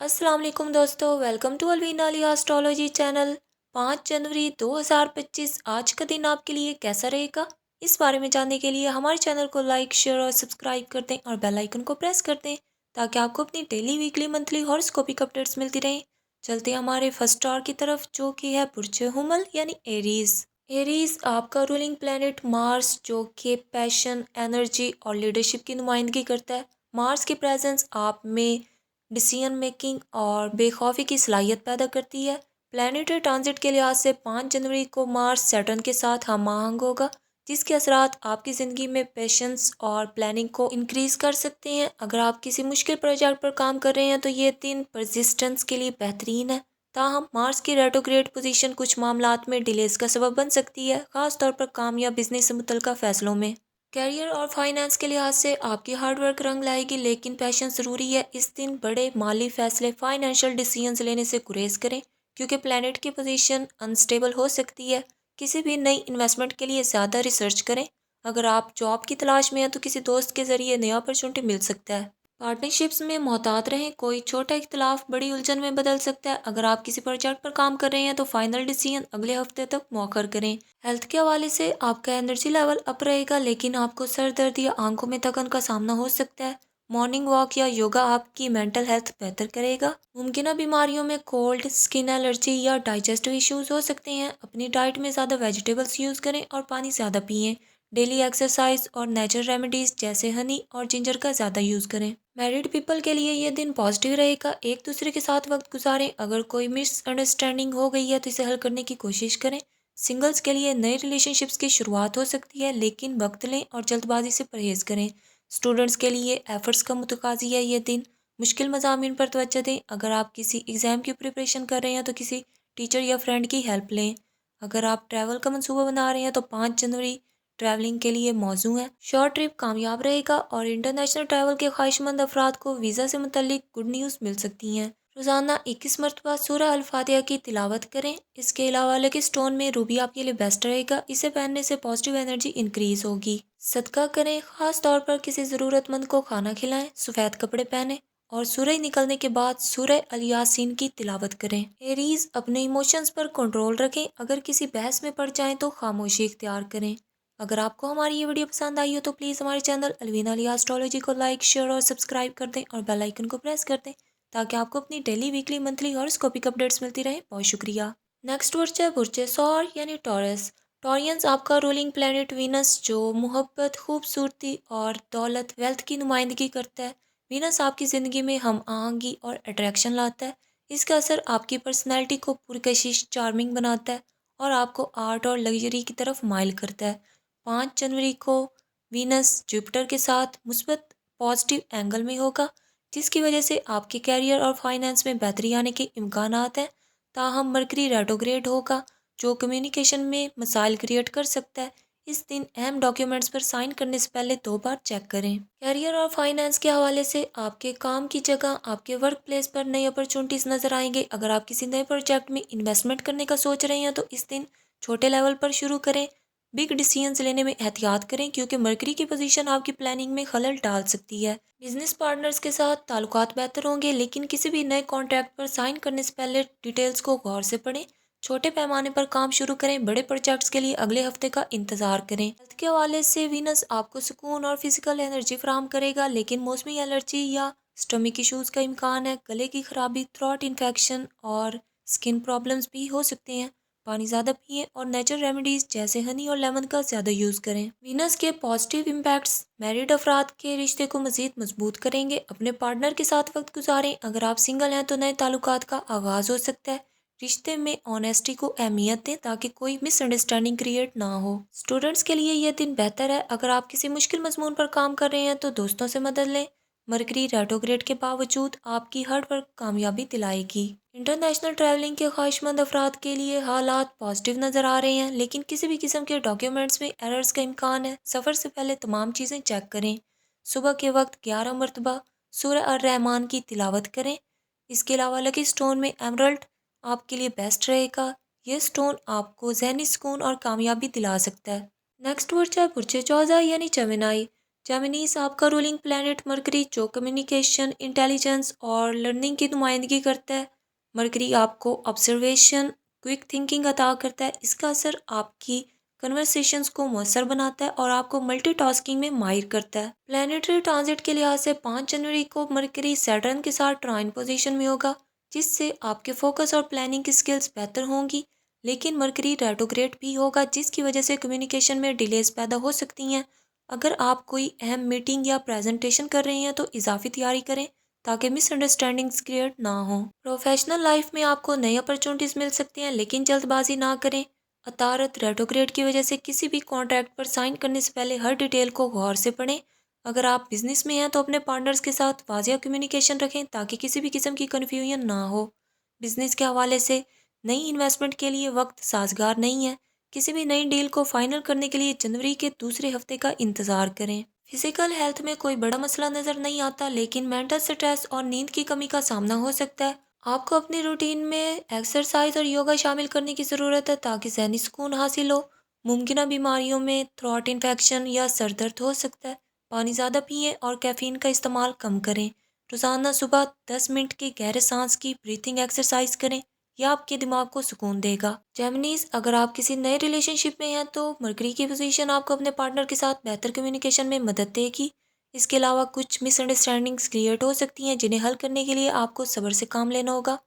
السلام علیکم دوستو، welcome to Alvina Ali astrology channel. 5 جنوری 2025 آج کا دن آپ کے لیے کیسا رہے گا، اس بارے میں جاننے کے لیے ہمارے چینل کو لائک، شیئر اور سبسکرائب کر دیں اور بیل آئیکن کو پریس کر دیں تاکہ آپ کو اپنی ڈیلی، ویکلی، منتھلی ہاراسکوپک اپڈیٹس ملتی رہیں۔ چلتے ہیں ہمارے فرسٹ اسٹار کی طرف، جو کہ ہے برج حمل یعنی ایریز۔ ایریز آپ کا رولنگ پلینٹ مارس، جو کہ پیشن، انرجی اور لیڈرشپ کی نمائندگی کرتا ہے۔ مارس کی پریزنس آپ میں ڈیسیژن میکنگ اور بے خوفی کی صلاحیت پیدا کرتی ہے۔ پلانیٹری ٹرانزٹ کے لحاظ سے 5 جنوری کو مارس سیٹرن کے ساتھ ہم آہنگ ہوگا، جس کے اثرات آپ کی زندگی میں پیشنس اور پلاننگ کو انکریز کر سکتے ہیں۔ اگر آپ کسی مشکل پروجیکٹ پر کام کر رہے ہیں تو یہ دن پرزسٹنس کے لیے بہترین ہے، تاہم مارس کی ریٹروگریڈ پوزیشن کچھ معاملات میں ڈیلیز کا سبب بن سکتی ہے، خاص طور پر کام یا بزنس سے متعلقہ فیصلوں میں۔ کیریئر اور فائنانس کے لحاظ سے آپ کی ہارڈ ورک رنگ لائے گی، لیکن پیشن ضروری ہے۔ اس دن بڑے مالی فیصلے، فائنینشیل ڈیسیژنز لینے سے گریز کریں، کیونکہ پلینٹ کی پوزیشن انسٹیبل ہو سکتی ہے۔ کسی بھی نئی انویسٹمنٹ کے لیے زیادہ ریسرچ کریں۔ اگر آپ جاب کی تلاش میں ہیں تو کسی دوست کے ذریعے نیا اپرچونٹی مل سکتا ہے۔ پارٹنرشپس میں محتاط رہیں، کوئی چھوٹا اختلاف بڑی الجھن میں بدل سکتا ہے۔ اگر آپ کسی پروجیکٹ پر کام کر رہے ہیں تو فائنل ڈیسیژن اگلے ہفتے تک مؤخر کریں۔ ہیلتھ کے حوالے سے آپ کا انرجی لیول اپ رہے گا، لیکن آپ کو سر درد یا آنکھوں میں تھکن کا سامنا ہو سکتا ہے۔ مارننگ واک یا یوگا آپ کی مینٹل ہیلتھ بہتر کرے گا۔ ممکنہ بیماریوں میں کولڈ، اسکن الرجی یا ڈائجسٹو ایشوز ہو سکتے ہیں۔ اپنی ڈائٹ میں زیادہ ویجیٹیبلز یوز کریں اور پانی زیادہ پئیں۔ ڈیلی ایکسرسائز اور نیچرل ریمیڈیز جیسے ہنی اور جنجر کا زیادہ یوز کریں۔ میرڈ پیپل کے لیے یہ دن پازیٹیو رہے گا، ایک دوسرے کے ساتھ وقت گزاریں۔ اگر کوئی مس انڈرسٹینڈنگ ہو گئی ہے تو اسے حل کرنے کی کوشش کریں۔ سنگلز کے لیے نئے ریلیشن شپس کی شروعات ہو سکتی ہے، لیکن وقت لیں اور جلد بازی سے پرہیز کریں۔ اسٹوڈنٹس کے لیے ایفرٹس کا متقاضی ہے یہ دن، مشکل مضامین پر توجہ دیں۔ اگر آپ کسی ایگزام کی پریپریشن کر رہے ہیں تو کسی ٹیچر یا فرینڈ کی ہیلپ لیں۔ اگر آپ ٹریول کا منصوبہ بنا رہے ہیں تو 5 جنوری ٹریولنگ کے لیے موزوں ہے۔ شارٹ ٹرپ کامیاب رہے گا اور انٹرنیشنل ٹریول کے خواہش مند افراد کو ویزا سے متعلق گڈ نیوز مل سکتی ہیں۔ روزانہ 21 مرتبہ سورہ الفاتحہ کی تلاوت کریں۔ اس کے علاوہ لکی اسٹون میں روبی آپ کے لیے بیسٹ رہے گا، اسے پہننے سے پازیٹیو انرجی انکریز ہوگی۔ صدقہ کریں، خاص طور پر کسی ضرورت مند کو کھانا کھلائیں۔ سفید کپڑے پہنیں اور سورج نکلنے کے بعد سورہ الیاسین کی تلاوت کریں۔ ایریز اپنے ایموشنز پر کنٹرول رکھیں، اگر کسی بحث میں پڑ جائیں تو خاموشی اختیار کریں۔ اگر آپ کو ہماری یہ ویڈیو پسند آئی ہو تو پلیز ہمارے چینل الوینا علی اسٹرالوجی کو لائک، شیئر اور سبسکرائب کر دیں اور بیل آئیکن کو پریس کر دیں تاکہ آپ کو اپنی ڈیلی، ویکلی، منتھلی ہاراسکوپک اپڈیٹس ملتی رہیں۔ بہت شکریہ۔ نیکسٹ برج ہے برج سور یعنی ٹورس۔ ٹورینز آپ کا رولنگ پلینٹ وینس، جو محبت، خوبصورتی اور دولت، ویلتھ کی نمائندگی کرتا ہے۔ وینس آپ کی زندگی میں ہم آہنگی اور اٹریکشن لاتا ہے۔ اس کا اثر آپ کی پرسنالٹی کو پرکشش، چارمنگ بناتا ہے اور آپ کو آرٹ اور لگژری کی طرف مائل کرتا ہے۔ 5 جنوری کو وینس جوپٹر کے ساتھ مثبت پازیٹیو اینگل میں ہوگا، جس کی وجہ سے آپ کے کیریئر اور فائنانس میں بہتری آنے کے امکانات ہیں۔ تاہم مرکری ریٹروگریڈ ہوگا، جو کمیونیکیشن میں مسائل کریٹ کر سکتا ہے۔ اس دن اہم ڈاکیومنٹس پر سائن کرنے سے پہلے 2 بار چیک کریں۔ کیریئر اور فائنانس کے حوالے سے آپ کے کام کی جگہ، آپ کے ورک پلیس پر نئی اپرچونٹیز نظر آئیں گے۔ اگر آپ کسی نئے پروجیکٹ میں انویسٹمنٹ کرنے کا سوچ رہے ہیں تو اس دن چھوٹے لیول پر شروع کریں۔ بگ ڈیسیژنز لینے میں احتیاط کریں، کیونکہ مرکری کی پوزیشن آپ کی پلاننگ میں خلل ڈال سکتی ہے۔ بزنس پارٹنرز کے ساتھ تعلقات بہتر ہوں گے، لیکن کسی بھی نئے کانٹریکٹ پر سائن کرنے سے پہلے ڈیٹیلز کو غور سے پڑھیں۔ چھوٹے پیمانے پر کام شروع کریں، بڑے پروجیکٹس کے لیے اگلے ہفتے کا انتظار کریں۔ ہیلتھ کے حوالے سے وینس آپ کو سکون اور فزیکل انرجی فراہم کرے گا، لیکن موسمی الرجی یا سٹمک ایشوز کا امکان ہے۔ گلے کی خرابی، تھروٹ انفیکشن اور سکن پرابلمز بھی ہو سکتے ہیں۔ پانی زیادہ پئیں اور نیچرل ریمیڈیز جیسے ہنی اور لیمن کا زیادہ یوز کریں۔ وینس کے پازیٹیو امپیکٹس میرڈ افراد کے رشتے کو مزید مضبوط کریں گے۔ اپنے پارٹنر کے ساتھ وقت گزاریں۔ اگر آپ سنگل ہیں تو نئے تعلقات کا آغاز ہو سکتا ہے۔ رشتے میں آنیسٹی کو اہمیت دیں تاکہ کوئی مس انڈرسٹینڈنگ کریٹ نہ ہو۔ اسٹوڈنٹس کے لیے یہ دن بہتر ہے۔ اگر آپ کسی مشکل مضمون پر کام کر رہے ہیں تو دوستوں سے مدد لیں۔ مرکری ریٹروگریڈ کے باوجود آپ کی ہارڈ ورک کامیابی دلائے گی۔ انٹرنیشنل ٹریولنگ کے خواہش مند افراد کے لیے حالات پازیٹیو نظر آ رہے ہیں، لیکن کسی بھی قسم کے ڈاکیومنٹس میں ایررز کا امکان ہے۔ سفر سے پہلے تمام چیزیں چیک کریں۔ صبح کے وقت 11 مرتبہ سورہ الرحمن کی تلاوت کریں۔ اس کے علاوہ لکی اسٹون میں ایمرلڈ آپ کے لیے بیسٹ رہے گا۔ یہ اسٹون آپ کو ذہنی سکون اور کامیابی دلا سکتا ہے۔ نیکسٹ برج ہے برج جوزہ یعنی جیمنائی۔ जेमिनीज आपका रूलिंग प्लैनेट मरकरी जो कम्युनिकेशन, इंटेलिजेंस और लर्निंग की नुमाइंदगी करता है। मरकरी आपको ऑब्जर्वेशन, क्विक थिंकिंग अता करता है। इसका असर आपकी कन्वर्सेशंस को मौसर बनाता है और आपको मल्टीटास्किंग में माहिर करता है। प्लानिटरी ट्रांजिट के लिहाज से 5 जनवरी को मरकरी सैटर्न के साथ ट्राइन पोजीशन में होगा, जिससे आपके फोकस और प्लानिंग की स्किल्स बेहतर होंगी। लेकिन मरकरी रेट्रोग्रेड भी होगा, जिसकी वजह से कम्युनिकेशन में डिलेज पैदा हो सकती हैं। अगर आप कोई अहम मीटिंग या प्रेजेंटेशन कर रहे हैं तो इजाफी तैयारी करें ताकि मिसअंडरस्टैंडिंग्स क्रिएट ना हो। प्रोफेशनल लाइफ में आपको नई अपॉर्चुनिटीज मिल सकती हैं, लेकिन जल्दबाजी ना करें। अतारत रेट्रोग्रेड की वजह से किसी भी कॉन्ट्रैक्ट पर साइन करने से पहले हर डिटेल को गौर से पढ़ें। अगर आप बिजनेस में हैं तो अपने पार्टनर्स के साथ वाजिया कम्युनिकेशन रखें ताकि किसी भी किस्म की कन्फ्यूजन ना हो। बिजनेस के हवाले से नई इन्वेस्टमेंट के लिए वक्त साजगार नहीं है। किसी भी नई डील को फाइनल करने के लिए जनवरी के दूसरे हफ्ते का इंतजार करें। फिजिकल हेल्थ में कोई बड़ा मसला नजर नहीं आता, लेकिन मेंटल स्ट्रेस और नींद की कमी का सामना हो सकता है। आपको अपनी रूटीन में एक्सरसाइज और योगा शामिल करने की ज़रूरत है ताकि ज़हनी सुकून हासिल हो। मुमकिन बीमारियों में थ्रोट इन्फेक्शन या सर दर्द हो सकता है। पानी ज़्यादा पिएं और कैफीन का इस्तेमाल कम करें। रोज़ाना सुबह 10 मिनट की गहरे सांस की ब्रीथिंग एक्सरसाइज करें। यह आपके दिमाग को सुकून देगा। जेमिनीज, अगर आप किसी नए रिलेशनशिप में हैं तो मरकरी की पोजीशन आपको अपने पार्टनर के साथ बेहतर कम्युनिकेशन में मदद देगी। इसके अलावा कुछ मिसअंडरस्टैंडिंग्स क्रिएट हो सकती हैं, जिन्हें हल करने के लिए आपको सब्र से काम लेना होगा।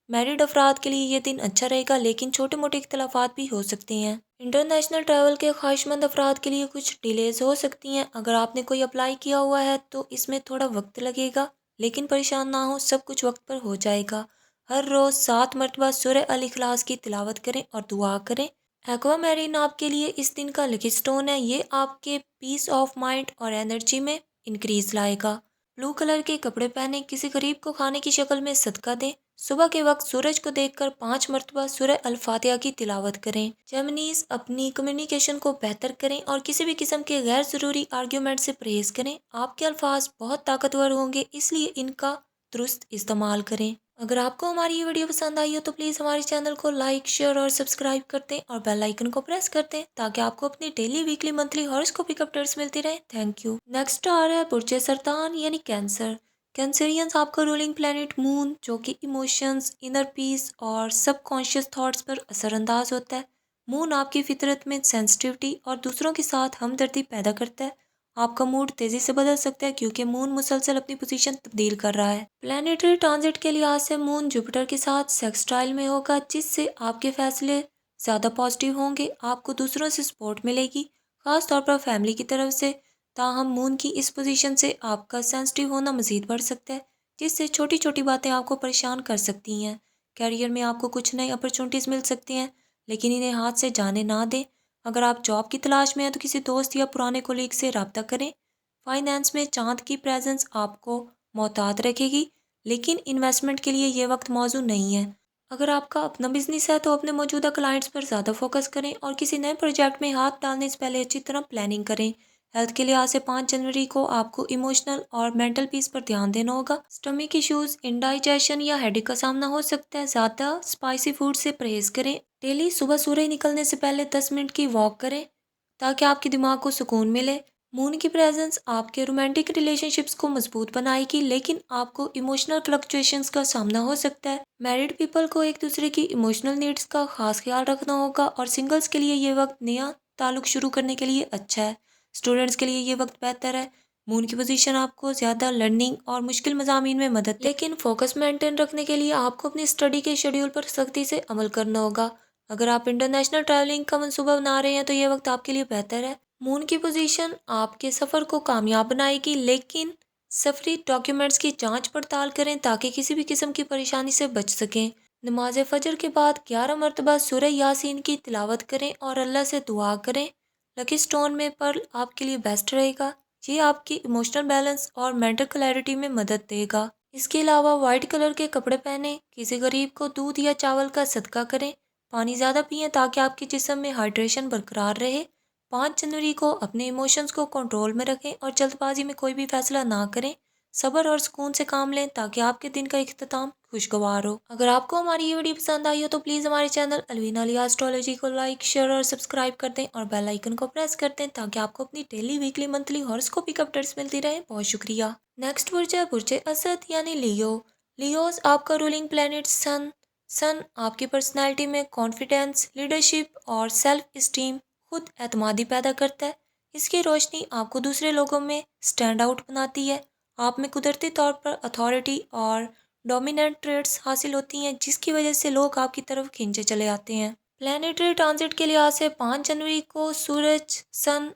मैरिड अफराद के लिए ये दिन अच्छा रहेगा, लेकिन छोटे मोटे इख्तलाफात भी हो सकते हैं। इंटरनेशनल ट्रैवल के ख्वाहिशमंद अफराद के लिए कुछ डिलेज हो सकती हैं। अगर आपने कोई अप्लाई किया हुआ है तो इसमें थोड़ा वक्त लगेगा, लेकिन परेशान ना हो, सब कुछ वक्त पर हो जाएगा। हर रोज़ 7 मरतबा सूरह अल इखलास की तिलावत करें और दुआ करें। एक्वा मैरीन आपके लिए इस दिन का लकी स्टोन है। ये आपके पीस ऑफ माइंड और एनर्जी में इंक्रीज लाएगा। ब्लू कलर के कपड़े पहने, किसी गरीब को खाने की शक्ल में सदका दें। सुबह के वक्त सूरज को देखकर 5 मरतबा सूरह अल फातिहा की तिलावत करें। जेमिनीज, अपनी कम्युनिकेशन को बेहतर करें और किसी भी किस्म के गैर ज़रूरी आर्ग्यूमेंट से परहेज करें। आपके अल्फाज बहुत ताकतवर होंगे, इसलिए इनका दुरुस्त इस्तेमाल करें। अगर आपको हमारी ये वीडियो पसंद आई हो तो प्लीज़ हमारे चैनल को लाइक, शेयर और सब्सक्राइब कर दें और बेल आइकन को प्रेस कर दें ताकि आपको अपनी डेली, वीकली, मंथली हॉरोस्कोपिक अपडेट्स मिलती रहे। Thank you. नेक्स्ट आ रहा है बुर्ज सरतान यानी कैंसर। कैंसरियंस आपका रूलिंग प्लैनेट मून जो कि इमोशंस, इनर पीस और सबकॉन्शियस थॉट्स पर असरअंदाज होता है। मून आपकी फितरत में सेंसिटिविटी और दूसरों के साथ हमदर्दी पैदा करता है। आपका मूड तेजी से बदल सकता है क्योंकि मून मुसलसल अपनी पोजीशन तब्दील कर रहा है। प्लैनेटरी ट्रांजिट के लिहाज से मून जुपिटर के साथ सेक्सटाइल में होगा, जिससे आपके फैसले ज़्यादा पॉजिटिव होंगे। आपको दूसरों से सपोर्ट मिलेगी, खास तौर पर फैमिली की तरफ से। ताहम मून की इस पोजीशन से आपका सेंसिटिव होना मजीद बढ़ सकता है, जिससे छोटी छोटी बातें आपको परेशान कर सकती हैं। कैरियर में आपको कुछ नई अपॉर्चुनिटीज़ मिल सकती हैं, लेकिन इन्हें हाथ से जाने ना दें। अगर आप जॉब की तलाश में हैं तो किसी दोस्त या पुराने कोलीग से रब्ता करें। फाइनेंस में चांद की प्रेजेंस आपको मोहतात रखेगी, लेकिन इन्वेस्टमेंट के लिए ये वक्त मौजू नहीं है। अगर आपका अपना बिजनेस है तो अपने मौजूदा क्लाइंट्स पर ज़्यादा फोकस करें और किसी नए प्रोजेक्ट में हाथ डालने से पहले अच्छी तरह प्लानिंग करें। हेल्थ के लिहाज से 5 जनवरी को आपको इमोशनल और मेंटल पीस पर ध्यान देना होगा। स्टमक इश्यूज, इंडाइजेशन या हेडेक का सामना हो सकता है। ज़्यादा स्पाइसी फूड से परहेज करें। डेली सुबह सूरज निकलने से पहले 10 मिनट की वॉक करें ताकि आपके दिमाग को सुकून मिले। मून की प्रेजेंस आपके रोमांटिक रिलेशनशिप्स को मजबूत बनाएगी, लेकिन आपको इमोशनल फ्लक्चुएशंस का सामना हो सकता है। मैरिड पीपल को एक दूसरे की इमोशनल नीड्स का खास ख्याल रखना होगा और सिंगल्स के लिए ये वक्त नया ताल्लुक शुरू करने के लिए अच्छा है। स्टूडेंट्स के लिए ये वक्त बेहतर है। मून की पोजीशन आपको ज़्यादा लर्निंग और मुश्किल मज़ामीन में मदद, लेकिन फोकस मेंटेन रखने के लिए आपको अपनी स्टडी के शेड्यूल पर सख्ती से अमल करना होगा। अगर आप इंटरनेशनल ट्रैवलिंग का मंसूबा बना रहे हैं तो ये वक्त आपके लिए बेहतर है। मून की पोजीशन आपके सफ़र को कामयाब बनाएगी, लेकिन सफरी डॉक्यूमेंट्स की जांच पड़ताल करें ताकि किसी भी किस्म की परेशानी से बच सकें। नमाज फजर के बाद 11 मरतबा सूरह यासीन की तिलावत करें और अल्लाह से दुआ करें। लकी स्टोन में पर्ल आपके लिए बेस्ट रहेगा। ये आपकी इमोशनल बैलेंस और मेंटल क्लैरिटी में मदद देगा। इसके अलावा वाइट कलर के कपड़े पहने, किसी गरीब को दूध या चावल का सदका करें। पानी ज़्यादा पिएं ताकि आपके जिस्म में हाइड्रेशन बरकरार रहे। 5 जनवरी को अपने इमोशंस को कंट्रोल में रखें और जल्दबाजी में कोई भी फैसला ना करें। सब्र और सुकून से काम लें ताकि आपके दिन का इख्तिताम खुशगवार हो। अगर आपको हमारी ये वीडियो पसंद आई हो तो प्लीज़ हमारे चैनल अलवीना लिया एस्ट्रोलॉजी को लाइक, शेयर और सब्सक्राइब कर दें और बेल आइकन को प्रेस कर दें ताकि आपको अपनी डेली, वीकली, मंथली हॉरोस्कोपिक अपडेट्स मिलती रहे। बहुत शुक्रिया। नेक्स्ट बुर्ज है बुर्ज असद यानी लियो। लियोस आपका रूलिंग प्लैनेट सन। सन आपकी पर्सनैलिटी में कॉन्फिडेंस, लीडरशिप और सेल्फ स्टीम, खुद एतमादी पैदा करता है। इसकी रोशनी आपको दूसरे लोगों में स्टैंड आउट बनाती है। आप में कुदरती तौर पर अथॉरिटी और डोमिनेंट ट्रेड्स हासिल होती हैं जिसकी वजह से लोग आपकी तरफ खींचे चले आते हैं। प्लानिटरी ट्रांजिट के लिहाज से 5 जनवरी को सूरज सन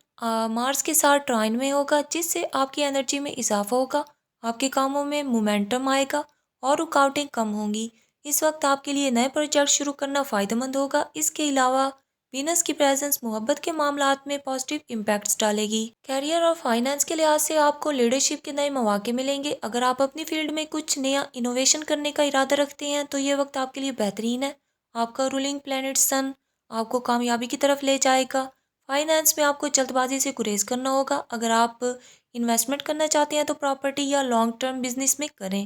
मार्स के साथ ट्राइन में होगा जिससे आपकी एनर्जी में इजाफा होगा, आपके कामों में मोमेंटम आएगा और रुकावटें कम होंगी। इस वक्त आपके लिए नए प्रोजेक्ट शुरू करना फ़ायदेमंद होगा। इसके अलावा वीनस की प्रेजेंस मोहब्बत के मामलात में पॉजिटिव इम्पैक्ट्स डालेगी। कैरियर और फाइनेंस के लिहाज से आपको लीडरशिप के नए मौके मिलेंगे। अगर आप अपनी फील्ड में कुछ नया इनोवेशन करने का इरादा रखते हैं तो ये वक्त आपके लिए बेहतरीन है। आपका रूलिंग प्लैनेट सन आपको कामयाबी की तरफ ले जाएगा। फाइनेंस में आपको जल्दबाजी से गुरेज करना होगा। अगर आप इन्वेस्टमेंट करना चाहते हैं तो प्रॉपर्टी या लॉन्ग टर्म बिजनेस में करें।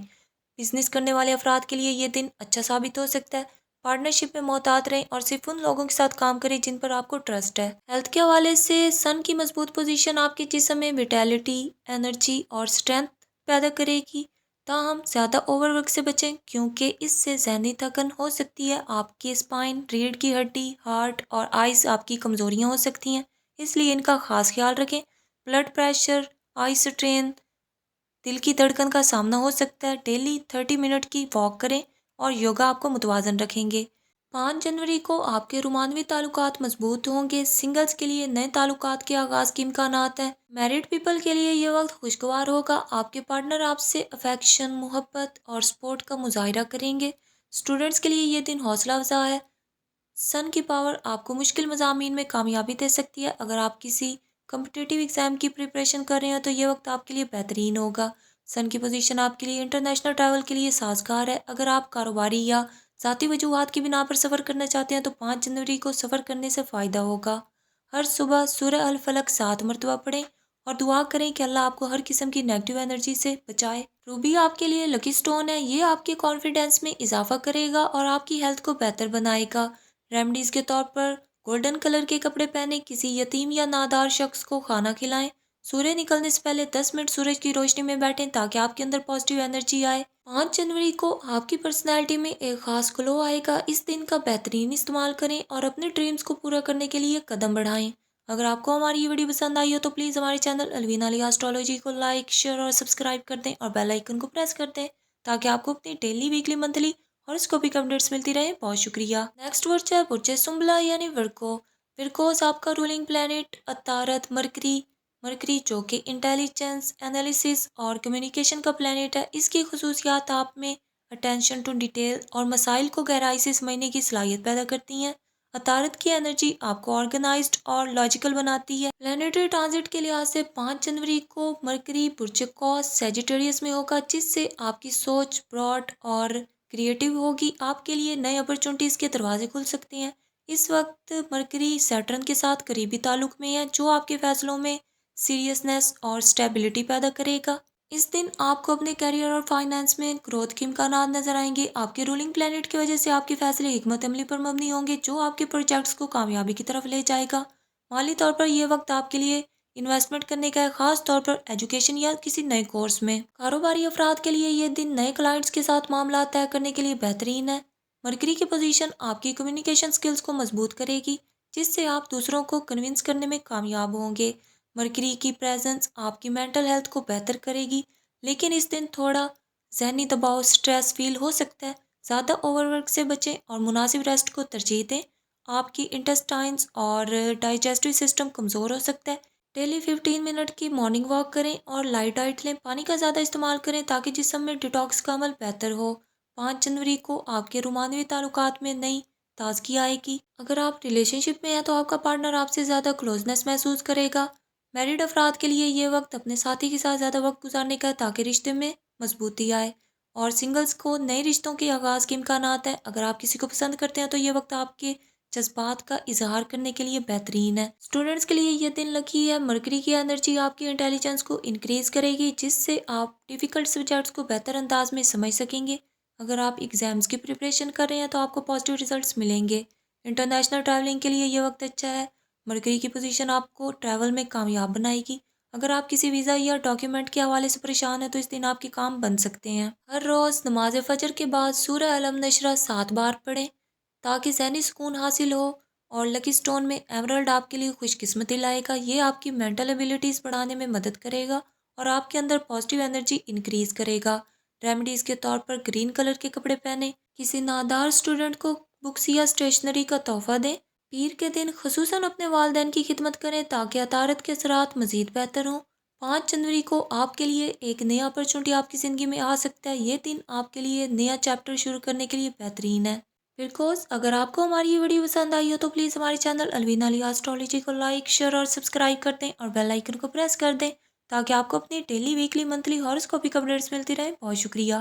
बिजनेस करने वाले अफराद के लिए ये दिन अच्छा साबित हो सकता है। पार्टनरशिप में मोहतात रहें और सिर्फ उन लोगों के साथ काम करें जिन पर आपको ट्रस्ट है। हेल्थ के हवाले से सन की मजबूत पोजीशन आपके जिस्म में विटैलिटी, एनर्जी और स्ट्रेंथ पैदा करेगी। ताहम ज़्यादा ओवरवर्क से बचें क्योंकि इससे जहनी थकन हो सकती है। आपकी स्पाइन, रीढ़ की हड्डी, हार्ट और आइज़ आपकी कमजोरियां हो सकती हैं, इसलिए इनका खास ख्याल रखें। ब्लड प्रेशर, आई स्ट्रेन, दिल की धड़कन का सामना हो सकता है। डेली 30 मिनट की वॉक करें और योगा आपको मुतवाजन रखेंगे। 5 जनवरी को आपके रोमानवी ताल्लुकात मजबूत होंगे। सिंगल्स के लिए नए ताल्लुकात के आगाज के इम्कानात हैं। मैरिड पीपल के लिए ये वक्त खुशगवार होगा। आपके पार्टनर आपसे अफेक्शन, मोहब्बत और सपोर्ट का मुजाहिरा करेंगे। स्टूडेंट्स के लिए ये दिन हौसला अफजा है। सन की पावर आपको मुश्किल मज़ामीन में कामयाबी दे सकती है। अगर आप किसी कम्पिटिटिव एग्ज़ाम की प्रिपरेशन कर रहे हैं तो ये वक्त आपके लिए बेहतरीन होगा। सन की पोजीशन आपके लिए इंटरनेशनल ट्रैवल के लिए साजगार है। अगर आप कारोबारी या ज़ाती वजूहात की बिना पर सफ़र करना चाहते हैं तो 5 जनवरी को सफ़र करने से फ़ायदा होगा। हर सुबह सूरह अल फलक 7 मरतबा पढ़ें और दुआ करें कि अल्लाह आपको हर किस्म की नेगेटिव एनर्जी से बचाए। रूबी आपके लिए लकी स्टोन है। ये आपके कॉन्फिडेंस में इजाफा करेगा और आपकी हेल्थ को बेहतर बनाएगा। रेमडीज के तौर पर गोल्डन कलर के कपड़े पहने, किसी यतीम या नादार शख्स को खाना खिलाएं। सूर्य निकलने से पहले 10 मिनट सूरज की रोशनी में बैठें ताकि आपके अंदर पॉजिटिव एनर्जी आए। 5 जनवरी को आपकी पर्सनैलिटी में एक खास ग्लो आएगा। इस दिन का बेहतरीन इस्तेमाल करें और अपने ड्रीम्स को पूरा करने के लिए कदम बढ़ाएं। अगर आपको हमारी ये वीडियो पसंद आई हो तो प्लीज़ हमारे चैनल अलवीना लिया एस्ट्रोलॉजी को लाइक, शेयर और सब्सक्राइब कर दें और बेल आइकन को प्रेस कर दें ताकि आपको अपनी डेली, वीकली, मंथली हॉरोस्कोपिक अपडेट्स मिलती रहे। बहुत शुक्रिया। नेक्स्ट बुर्ज है बुर्ज सुंबला यानी विर्को। विर्कोस आपका रूलिंग प्लैनेट अतारत मरकरी। मरकरी जो कि इंटेलिजेंस, एनालिसिस और कम्युनिकेशन का प्लैनेट है। इसकी खुसूसियात आप में अटेंशन टू डिटेल और मसाइल को गहराई से समझने की सलाहियत पैदा करती हैं। अतारत की एनर्जी आपको ऑर्गेनाइज्ड और लॉजिकल बनाती है। प्लैनेटरी ट्रांजिट के लिहाज से 5 जनवरी को मरकरी बुर्ज कौस सैजिटेरियस में होगा जिससे आपकी सोच ब्रॉड और क्रिएटिव होगी। आपके लिए नए अपॉर्चुनिटीज़ के दरवाजे खुल सकते हैं। इस वक्त मरकरी सैटर्न के साथ करीबी ताल्लुक में है जो आपके फैसलों में सीरियसनेस और स्टेबिलिटी पैदा करेगा। इस दिन आपको अपने करियर और फाइनेंस में ग्रोथ के इम्कानात नजर आएंगे। आपके रूलिंग प्लैनेट की वजह से आपके फैसले हिकमत अमली पर मबनी होंगे जो आपके प्रोजेक्ट्स को कामयाबी की तरफ ले जाएगा। माली तौर पर यह वक्त आपके लिए इन्वेस्टमेंट करने का है, खास तौर पर एजुकेशन या किसी नए कोर्स में। कारोबारी अफराद के लिए यह दिन नए क्लाइंट्स के साथ मामला तय करने के लिए बेहतरीन है। मरकरी की पोजीशन आपकी कम्युनिकेशन स्किल्स को मजबूत करेगी जिससे आप दूसरों को कन्विंस करने में कामयाब होंगे। मरकरी की प्रेजेंस आपकी मेंटल हेल्थ को बेहतर करेगी लेकिन इस दिन थोड़ा जहनी दबाव, स्ट्रेस फील हो सकता है। ज़्यादा ओवरवर्क से बचें और मुनासिब रेस्ट को तरजीह दें। आपकी इंटेस्टाइन्स और डाइजेस्टिव सिस्टम कमज़ोर हो सकता है। डेली 15 मिनट की मॉर्निंग वॉक करें और लाइट डाइट लें। पानी का ज़्यादा इस्तेमाल करें ताकि जिस्म में डिटॉक्स का अमल बेहतर हो। 5 जनवरी को आपके रोमानवी ताल्लुकात में नई ताजगी आएगी। अगर आप रिलेशनशिप में हैं तो आपका पार्टनर आपसे ज़्यादा क्लोजनेस महसूस करेगा। मैरिड अफराद के लिए ये वक्त अपने साथी के साथ ज़्यादा वक्त गुजारने का है ताकि रिश्ते में मजबूती आए। और सिंगल्स को नए रिश्तों के आगाज़ के इम्कानात हैं। अगर आप किसी को पसंद करते हैं तो ये वक्त आपके जज्बात का इजहार करने के लिए बेहतरीन है। स्टूडेंट्स के लिए यह दिन लकी है। मरकरी की एनर्जी आपकी इंटेलिजेंस को इंक्रीज करेगी जिससे आप डिफ़िकल्ट सब्जेक्ट्स को बेहतर अंदाज में समझ सकेंगे। اگر آپ ایگزامس کی پریپریشن کر رہے ہیں تو آپ کو پازیٹیو ریزلٹس ملیں گے۔ انٹرنیشنل ٹریولنگ کے لیے یہ وقت اچھا ہے۔ مرکری کی پوزیشن آپ کو ٹریول میں کامیاب بنائے گی۔ اگر آپ کسی ویزا یا ڈاکیومنٹ کے حوالے سے پریشان ہیں تو اس دن آپ کے کام بن سکتے ہیں۔ ہر روز نماز فجر کے بعد سورہ الم نشرہ 7 بار پڑھیں تاکہ ذہنی سکون حاصل ہو، اور لکی سٹون میں ایمرلڈ آپ کے لیے خوش قسمتی لائے گا۔ یہ آپ کی مینٹل ایبیلٹیز بڑھانے میں مدد کرے گا اور آپ کے اندر پازیٹیو انرجی انکریز کرے گا۔ ریمیڈیز کے طور پر گرین کلر کے کپڑے پہنیں، کسی نادار اسٹوڈنٹ کو بکس یا اسٹیشنری کا تحفہ دیں۔ پیر کے دن خصوصاً اپنے والدین کی خدمت کریں تاکہ عطارد کے اثرات مزید بہتر ہوں۔ 5 جنوری کو آپ کے لیے ایک نیا اپرچونٹی آپ کی زندگی میں آ سکتا ہے۔ یہ دن آپ کے لیے نیا چیپٹر شروع کرنے کے لیے بہترین ہے۔ پھر اگر آپ کو ہماری یہ ویڈیو پسند آئی ہو تو پلیز ہمارے چینل الوین عالیہ اسٹرالوجی کو لائک، شیئر اور سبسکرائب کر دیں اور بیل آئیکن کو پریس کر دیں تاکہ آپ کو اپنی ڈیلی، ویکلی، منتھلی ہاراسکوپک اپڈیٹس ملتی رہیں۔ بہت شکریہ۔